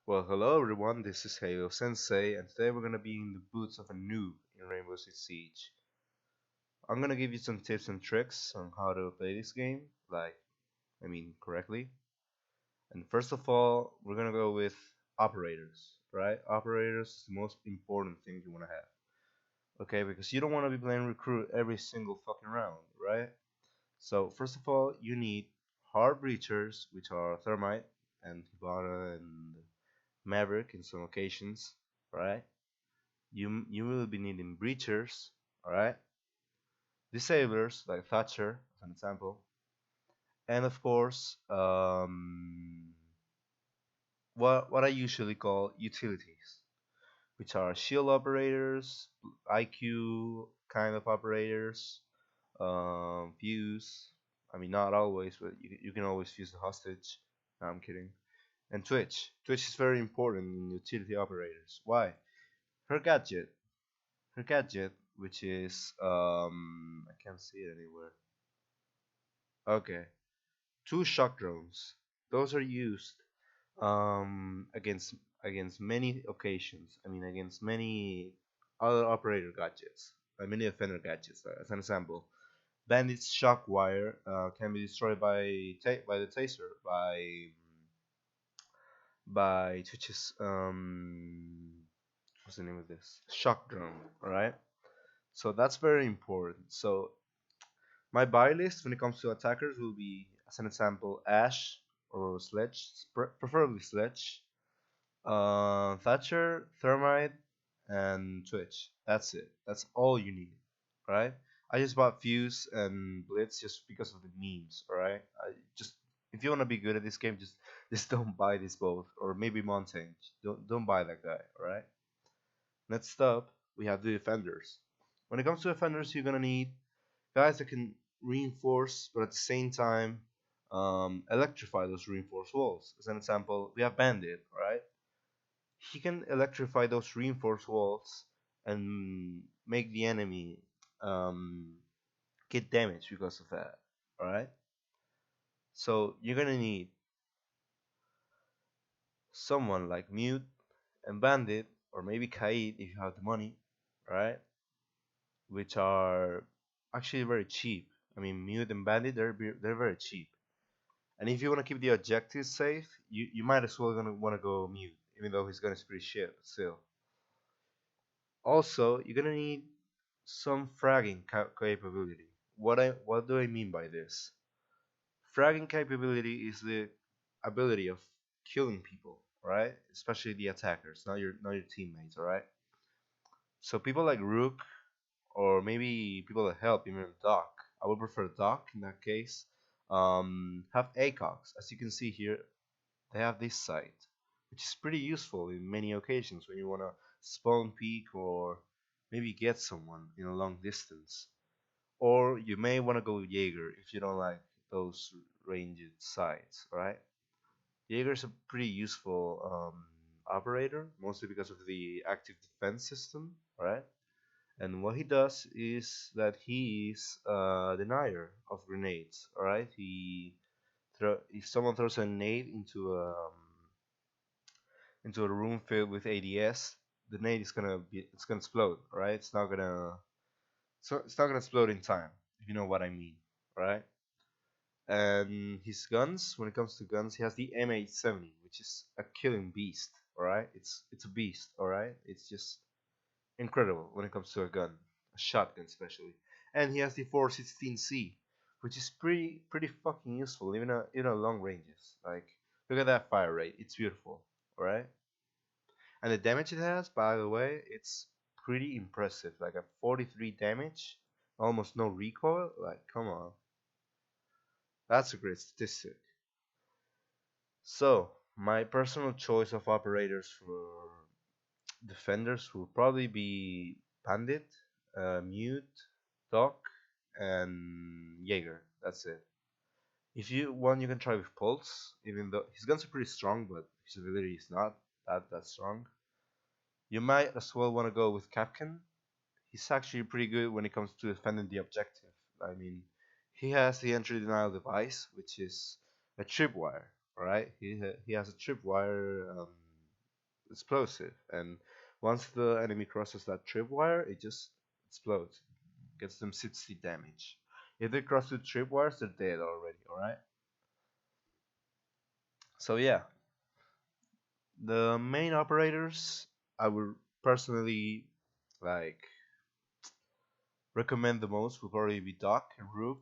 Well, hello everyone, this is Halo Sensei, and today we're gonna be in the boots of a noob in Rainbow Six Siege. I'm gonna give you some tips and tricks on how to play this game, correctly. And first of all, we're gonna go with operators, right? Operators is the most important thing you wanna have, okay? Because you don't wanna be playing recruit every single fucking round, right? So first of all, you need hard breachers, which are Thermite and Hibana and Maverick in some occasions, right? You will be needing breachers, alright? Disablers like Thatcher, as an example, and of course, what I usually call utilities, which are shield operators, IQ kind of operators, fuse. I mean, not always, but you can always fuse the hostage. No, I'm kidding. And Twitch. Twitch is very important in utility operators. Why? Her gadget which is I can't see it anywhere. Okay, two shock drones. Those are used against many occasions. I mean against many other operator gadgets, many offender gadgets. As an example, Bandit's shock wire can be destroyed by the taser by Twitch's what's the name of this shock drone. All right. So that's very important. So my buy list when it comes to attackers will be, as an example, Ash or Sledge, preferably Sledge, Thatcher, Thermite, and Twitch. That's it. That's all you need, right? I just bought Fuse and Blitz just because of the memes, alright? I just if you wanna be good at this game, just don't buy these both, or maybe Montaigne. Don't buy that guy, alright? Next up, we have the defenders. When it comes to defenders, you're gonna need guys that can reinforce, but at the same time electrify those reinforced walls. As an example, we have Bandit, right? He can electrify those reinforced walls and make the enemy um, get damage because of that. Alright? So you're gonna need someone like Mute and Bandit, or maybe Kaid if you have the money, right? Which are actually very cheap. I mean, Mute and Bandit, they're very cheap. And if you want to keep the objectives safe, you might as well gonna want to go Mute, even though his gun is pretty shit. But still, also you're gonna need some fragging capability. What do I mean by this? Fragging capability is the ability of killing people, right? Especially the attackers, not your teammates, all right? So people like Rook or maybe people that help, even Doc. I would prefer Doc in that case. Have ACOGs. As you can see here, they have this site, which is pretty useful in many occasions when you want to spawn peek or maybe get someone in a long distance. Or you may want to go with Jaeger if you don't like those ranged sites, right? Jaeger is a pretty useful operator, mostly because of the active defense system, right? And what he does is that he is a denier of grenades, alright? If someone throws a grenade into a room filled with ADS, the nade it's gonna explode, right? It's not gonna explode in time, if you know what I mean, right? And his guns, when it comes to guns, he has the M870, which is a killing beast, alright? It's a beast, alright? It's just incredible when it comes to a gun, a shotgun especially. And he has the 416C, which is pretty fucking useful, even at long ranges. Like, look at that fire rate, it's beautiful, alright? And the damage it has, by the way, it's pretty impressive. Like a 43 damage, almost no recoil. Like, come on, that's a great statistic. So, my personal choice of operators for defenders will probably be Bandit, Mute, Doc, and Jaeger. That's it. If you want, you can try with Pulse, even though his guns are pretty strong, but his ability is not that strong. You might as well want to go with Capcan. He's actually pretty good when it comes to defending the objective. I mean, he has the entry denial device, which is a tripwire. Alright, he has a tripwire explosive, and once the enemy crosses that tripwire, it just explodes. Gets them 60 damage. If they cross the tripwires, they're dead already. All right. So yeah, the main operators I would personally like recommend the most would probably be Doc and Rook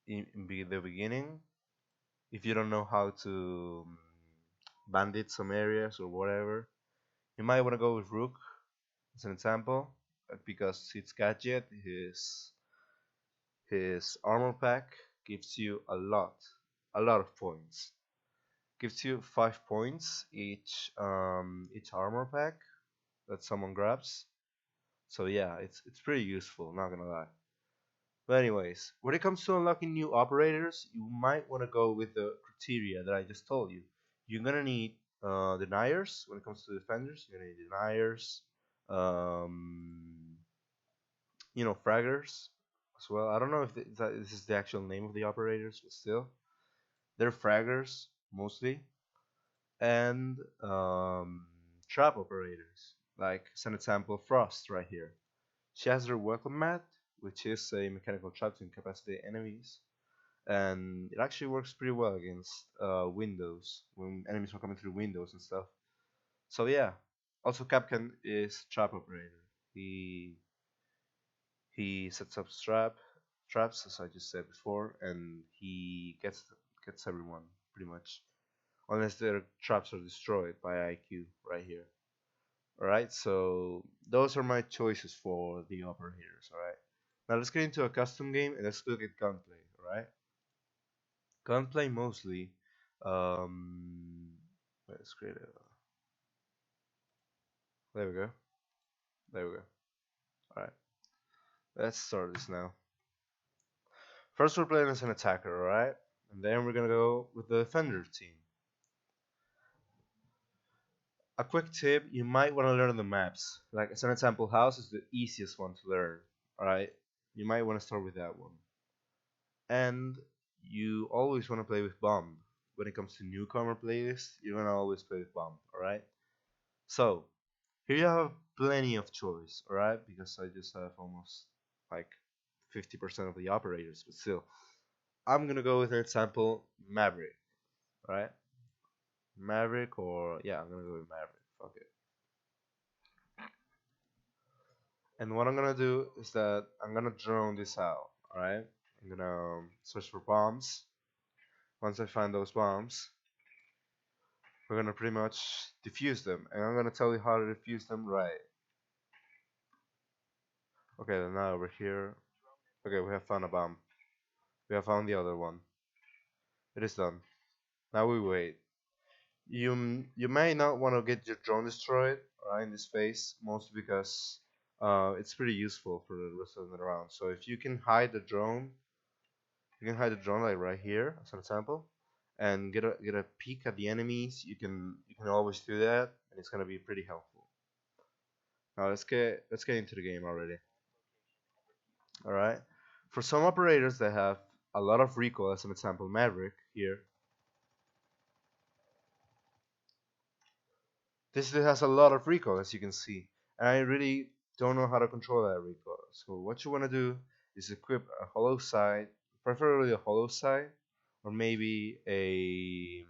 in the beginning. If you don't know how to bandit some areas or whatever, you might want to go with Rook as an example, because its gadget, his armor pack gives you a lot of points. Gives you 5 points each armor pack that someone grabs. So yeah, it's pretty useful, not gonna lie. But anyways, when it comes to unlocking new operators, you might want to go with the criteria that I just told you. You're gonna need deniers when it comes to defenders. You're gonna need deniers, um, fraggers as well. I don't know if this is the actual name of the operators, but still, they're fraggers mostly, and trap operators. Like as an example, Frost right here. She has her welcome mat, which is a mechanical trap to incapacitate enemies, and it actually works pretty well against windows when enemies are coming through windows and stuff. So yeah. Also, Capcan is trap operator. He he sets up traps, as I just said before, and he gets everyone pretty much, unless their traps are destroyed by IQ right here. All right, so those are my choices for the operators. All right, now let's get into a custom game and let's look at gunplay. All right, gunplay mostly. Um, let's create a. There we go. There we go. All right, let's start this now. First, we're playing as an attacker. All right, and then we're gonna go with the defender team. A quick tip: you might want to learn the maps. Like as an example, house is the easiest one to learn. All right, you might want to start with that one. And you always want to play with bomb. When it comes to newcomer playlists, you're gonna always play with bomb, alright? So, here you have plenty of choice, alright? Because I just have almost like 50% of the operators, but still. I'm gonna go with an example, Maverick, alright? Maverick, or yeah, I'm gonna go with Maverick, fuck it. And what I'm gonna do is that I'm gonna drone this out, alright? I'm gonna search for bombs. Once I find those bombs, we're gonna pretty much defuse them, and I'm gonna tell you how to defuse them right. Okay, then now over here. Okay, we have found a bomb. We have found the other one. It is done. Now we wait. You may not want to get your drone destroyed, right, in this phase, mostly because it's pretty useful for the rest of the round. So if you can hide the drone, you can hide the drone like right here, as an example, and get a peek at the enemies. You can always do that, and it's gonna be pretty helpful. Now let's get into the game already. All right. For some operators that have a lot of recoil, as an example, Maverick here, this has a lot of recoil, as you can see, and I really don't know how to control that recoil. So what you want to do is equip a hollow sight, preferably a hollow sight, or maybe the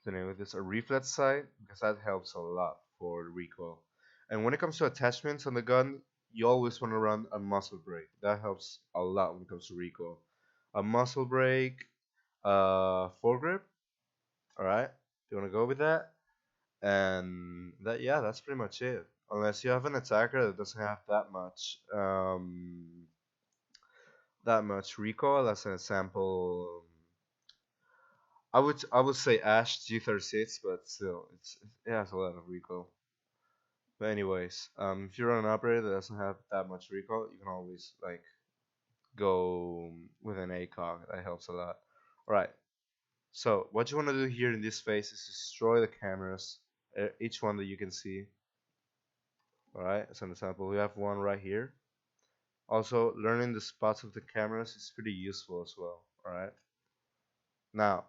name of this, a reflex sight, because that helps a lot for recoil. And when it comes to attachments on the gun, you always want to run a muzzle brake. That helps a lot when it comes to recoil. A muzzle brake, foregrip. All right, you want to go with that, and that yeah, that's pretty much it. Unless you have an attacker that doesn't have that much recoil, as an example, I would say Ash G36, but still, it has a lot of recoil. But anyways, if you're on an operator that doesn't have that much recoil, you can always like go with an ACOG. That helps a lot. All right. So what you want to do here in this phase is destroy the cameras, each one that you can see. All right. As an example, we have one right here. Also, learning the spots of the cameras is pretty useful as well. All right. Now,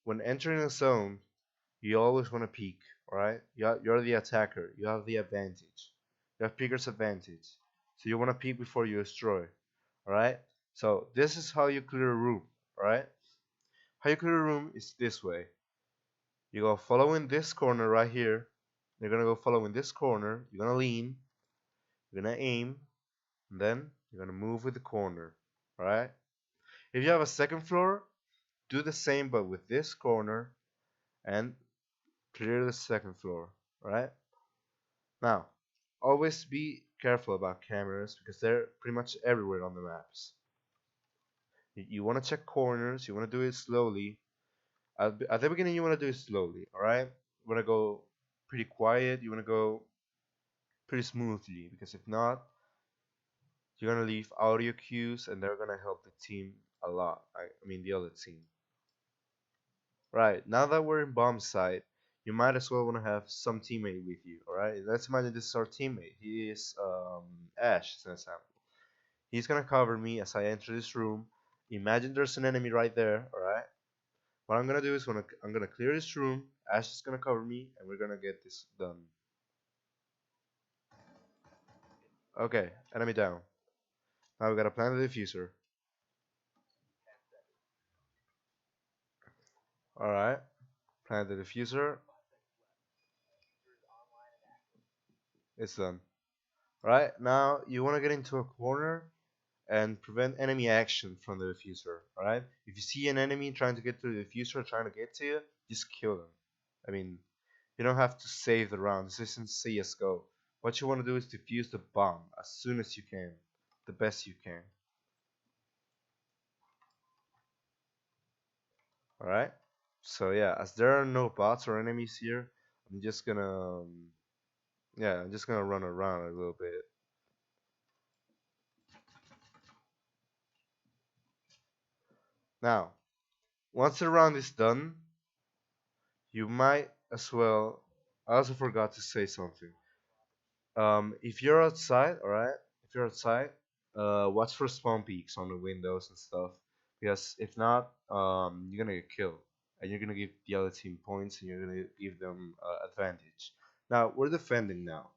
when entering a zone, You always want to peek, alright? You're the attacker. You have the advantage. You have peeker's advantage. So you want to peek before you destroy, alright? So this is how you clear a room, alright? How you clear a room is this way. You go following this corner right here. You're gonna go following this corner. You're gonna lean. You're gonna aim. And then you're gonna move with the corner, alright? If you have a second floor, do the same but with this corner and clear the second floor, right? Now, always be careful about cameras because they're pretty much everywhere on the maps. You want to check corners, you want to do it slowly. At the beginning, you want to do it slowly, alright? You want to go pretty quiet, you want to go pretty smoothly because if not, you're going to leave audio cues and they're going to help the team a lot. I mean, the other team. Right, now that we're in bomb site, you might as well want to have some teammate with you, alright? Let's imagine this is our teammate. He is Ash, as an example. He's gonna cover me as I enter this room. Imagine there's an enemy right there, alright? What I'm gonna do is I'm gonna clear this room, Ash is gonna cover me, and we're gonna get this done. Okay, enemy down. Now we gotta plant the diffuser. Alright, plant the diffuser. It's done. Alright, now you wanna get into a corner and prevent enemy action from the diffuser. Alright? If you see an enemy trying to get to the diffuser, trying to get to you, just kill them. I mean, you don't have to save the round. This isn't CSGO. What you want to do is defuse the bomb as soon as you can. The best you can. Alright? So yeah, as there are no bots or enemies here, I'm just gonna yeah, I'm just gonna run around a little bit. Now, once the round is done, you might as well. I also forgot to say something. If you're outside, alright, if you're outside, watch for spawn peaks on the windows and stuff. Because if not, you're gonna get killed. And you're gonna give the other team points and you're gonna give them advantage. Now, we're defending now.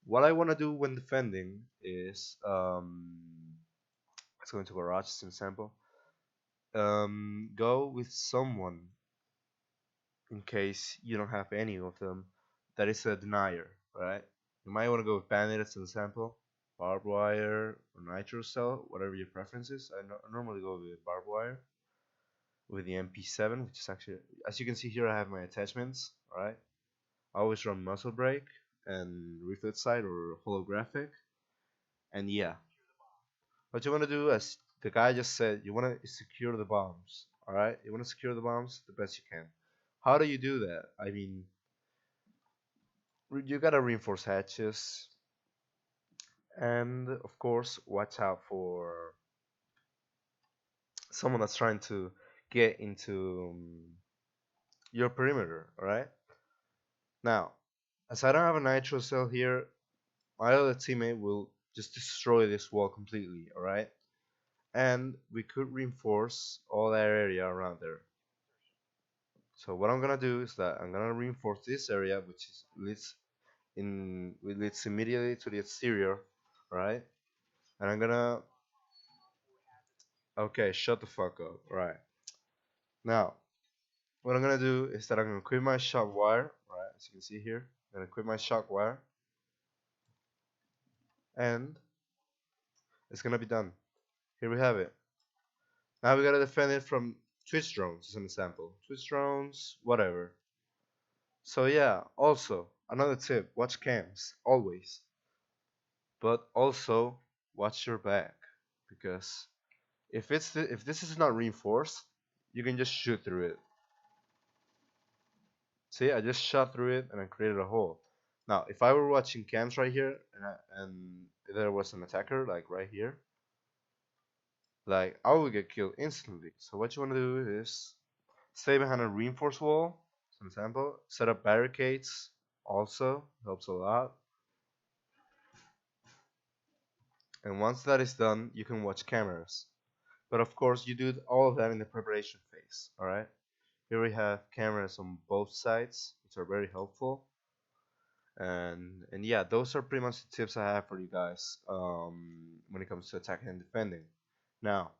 What I wanna do when defending is, let's go into garage as an example. Go with someone in case you don't have any of them that is a denier, right? You might want to go with bandit as an example, barbed wire or nitro cell, whatever your preference is. I normally go with barbed wire with the MP7, which is actually, as you can see here, I have my attachments, alright? I always run muzzle brake and reflex sight or holographic, and yeah. What you want to do, as the guy just said, you want to secure the bombs, alright? You want to secure the bombs the best you can. How do you do that? I mean, you gotta reinforce hatches, and of course, watch out for someone that's trying to get into your perimeter. All right. Now, as I don't have a nitro cell here, my other teammate will just destroy this wall completely. All right. And we could reinforce all that area around there. So what I'm gonna do is that I'm gonna reinforce this area, which is leads immediately to the exterior, right? And I'm gonna okay, shut the fuck up. Right. Now, what I'm gonna do is that I'm gonna quit my shock wire, right? As you can see here, I'm gonna quit my shock wire, and it's gonna be done. Here we have it. Now we gotta defend it from Twitch drones, as an example. Twitch drones, whatever. So yeah, also another tip: watch cams always, but also watch your back because if this is not reinforced, you can just shoot through it. See, I just shot through it and I created a hole. Now, if I were watching cams right here and there was an attacker like right here, like I would get killed instantly. So what you want to do is stay behind a reinforced wall, for example, set up barricades. Also helps a lot. And once that is done, you can watch cameras. But of course, you do all of that in the preparation phase. All right. Here we have cameras on both sides, which are very helpful. And yeah, those are pretty much the tips I have for you guys when it comes to attacking and defending. Now,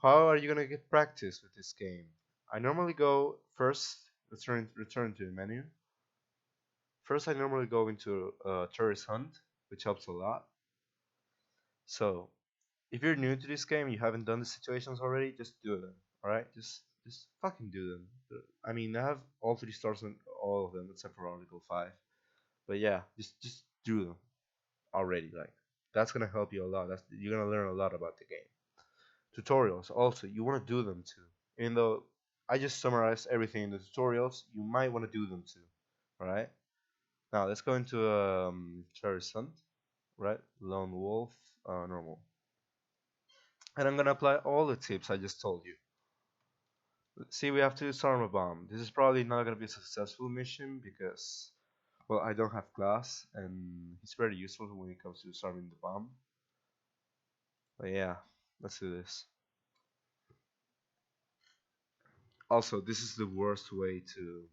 how are you gonna get practice with this game? I normally go first, return to the menu. First, I normally go into tourist hunt, which helps a lot. So, if you're new to this game, you haven't done the situations already, just do them. All right, just fucking do them. I mean, I have all 3 stars on all of them except for Article 5. But yeah, just do them already. Like that's gonna help you a lot. That's you're gonna learn a lot about the game. Tutorials also, you want to do them too. Even though I just summarized everything in the tutorials, you might want to do them too. All right. Now let's go into Terrorist Hunt. Right, Lone Wolf, normal. And I'm gonna apply all the tips I just told you. See, we have to disarm a bomb. This is probably not gonna be a successful mission because, well, I don't have glass, and it's very useful when it comes to disarming the bomb. But yeah, let's do this. Also, this is the worst way to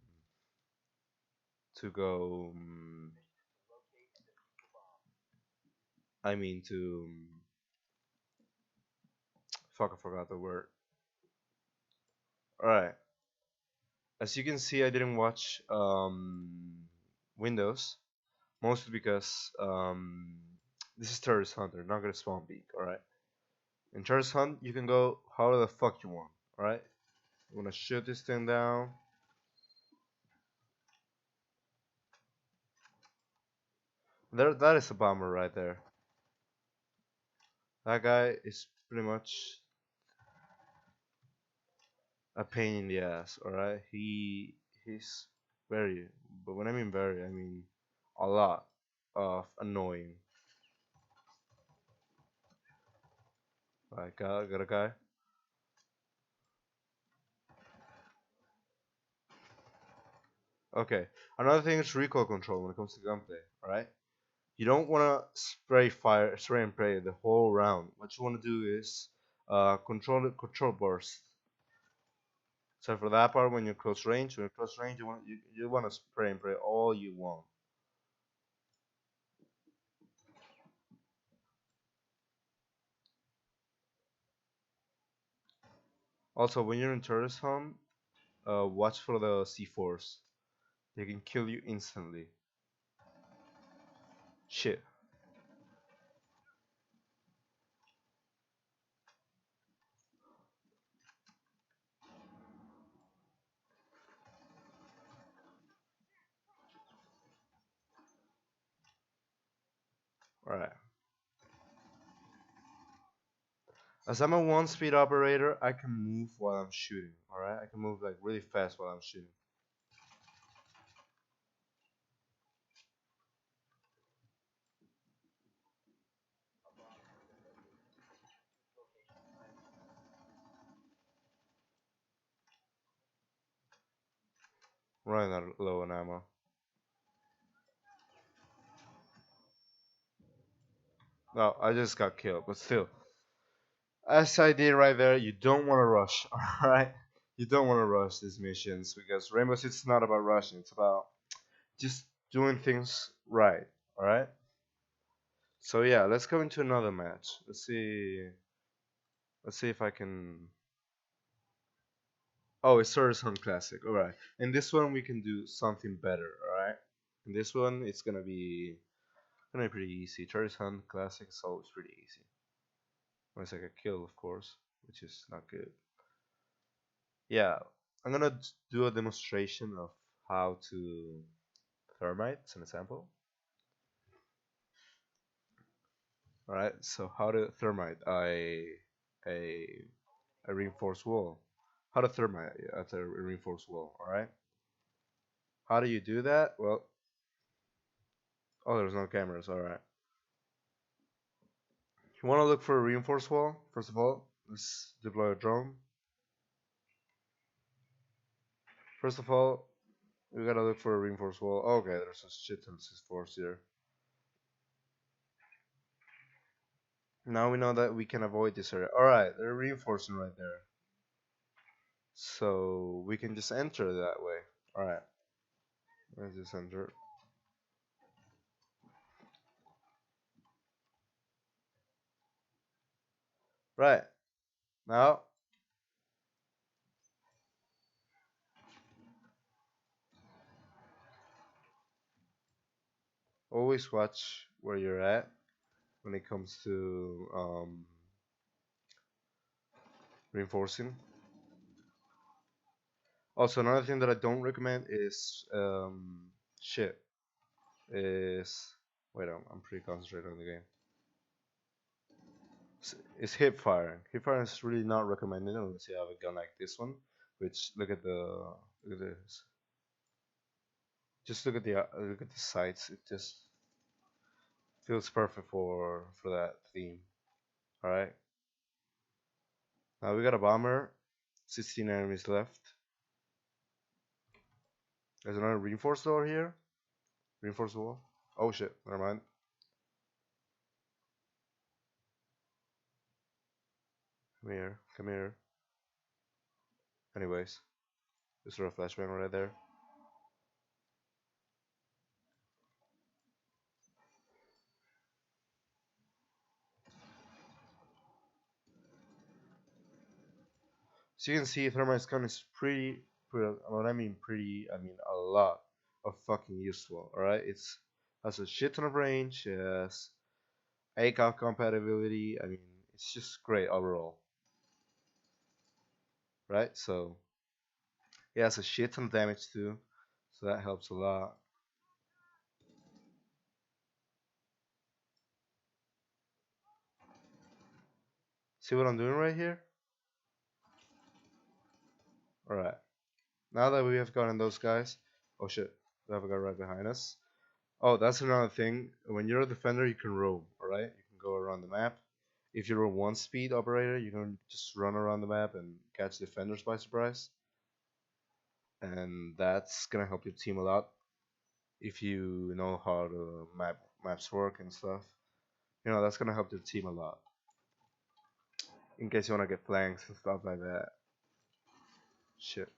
go. I mean to fuck. I forgot the word. All right. As you can see, I didn't watch Windows, mostly because this is Terrorist Hunt. They're not gonna spawn peek. All right. In Terrorist Hunt, you can go however the fuck you want. All right. You wanna shoot this thing down. There, that is a bomber right there. That guy is pretty much a pain in the ass. All right. He's very, but when I mean very, I mean a lot of annoying. Like, got a guy. Okay. Another thing is recoil control when it comes to gunplay. All right. You don't want to spray and pray the whole round. What you want to do is control burst. So for that part, when you're close range, you want to spray and pray all you want. Also, when you're in tourist home, watch for the C4s. They can kill you instantly. Shit. Alright. As I'm a one-speed operator, I can move while I'm shooting. Alright? I can move like really fast while I'm shooting. Running out low on ammo. No, I just got killed, but still. As I did right there, you don't want to rush, alright? You don't want to rush these missions because Rainbow Six is not about rushing, it's about just doing things right, alright? So yeah, let's go into another match. Let's see if I can. Oh, it's Horizon Classic, alright. In this one we can do something better, alright? In this one it's gonna be pretty easy. Horizon Classic is always pretty easy. Unless I get killed, of course, which is not good. Yeah, I'm gonna do a demonstration of how to thermite as an example. Alright, so how to thermite a a reinforced wall. How to thermite at a reinforced wall, alright? How do you do that? Well, oh, there's no cameras, alright. You want to look for a reinforced wall, first of all. Let's deploy a drone. First of all, we gotta look for a reinforced wall. Okay, there's a shit ton of C4s here. Now we know that we can avoid this area. Alright, they're reinforcing right there. So we can just enter that way. Alright, let's just enter. Right, now, always watch where you're at when it comes to reinforcing. Also, another thing that I don't recommend is shit. Is wait, I'm pretty concentrated on the game. Is hip firing. Hip firing is really not recommended unless you have a gun like this one. Which look at this. Just look at the sights. It just feels perfect for that theme. All right. Now we got a bomber. 16 enemies left. There's another reinforced door here. Reinforced wall. Oh shit. Never mind. Come here. Come here. Anyways, just throw a flashbang right there. So you can see Thermite's gun is pretty, what I mean pretty, I mean a lot of fucking useful, alright? It's has a shit ton of range, it has ACOG compatibility, I mean, it's just great overall, right? So, it has a shit ton of damage too, so that helps a lot. See what I'm doing right here? Alright, now that we have gotten those guys, oh shit, we have a guy right behind us. Oh, that's another thing. When you're a defender, you can roam, alright? You can go around the map. If you're a one-speed operator, you can just run around the map and catch defenders by surprise. And that's gonna help your team a lot if you know how the maps work and stuff. You know, that's gonna help your team a lot. In case you wanna get flanks and stuff like that. Shit.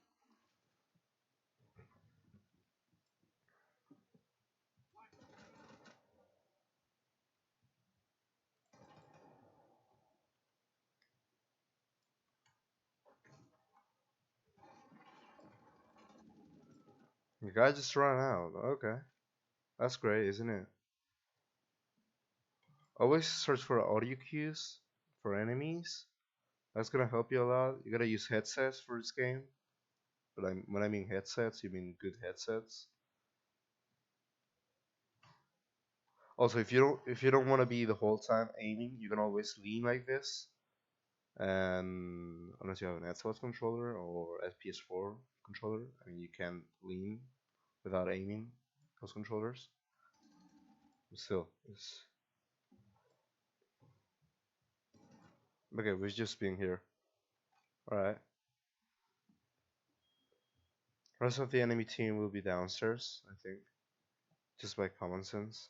The guy just ran out. Okay. That's great, isn't it? Always search for audio cues for enemies. That's gonna help you a lot. You gotta use headsets for this game. But when I mean headsets, you mean good headsets. Also, if you don't want to be the whole time aiming, you can always lean like this. And unless you have an Xbox controller or FPS4 controller, I mean you can lean without aiming those controllers. But still, it's okay. We're just being here. All right. Rest of the enemy team will be downstairs, I think, just by common sense.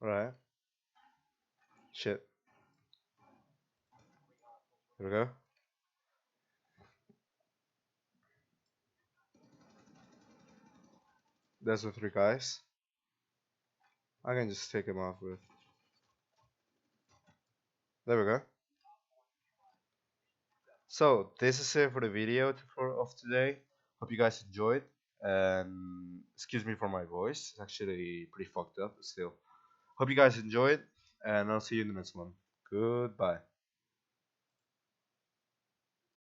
All right. Shit. Here we go. There's the three guys. I can just take him off with. There we go. So this is it for the video of today. Hope you guys enjoyed. And excuse me for my voice. It's actually pretty fucked up, but still. Hope you guys enjoyed. And I'll see you in the next one. Goodbye.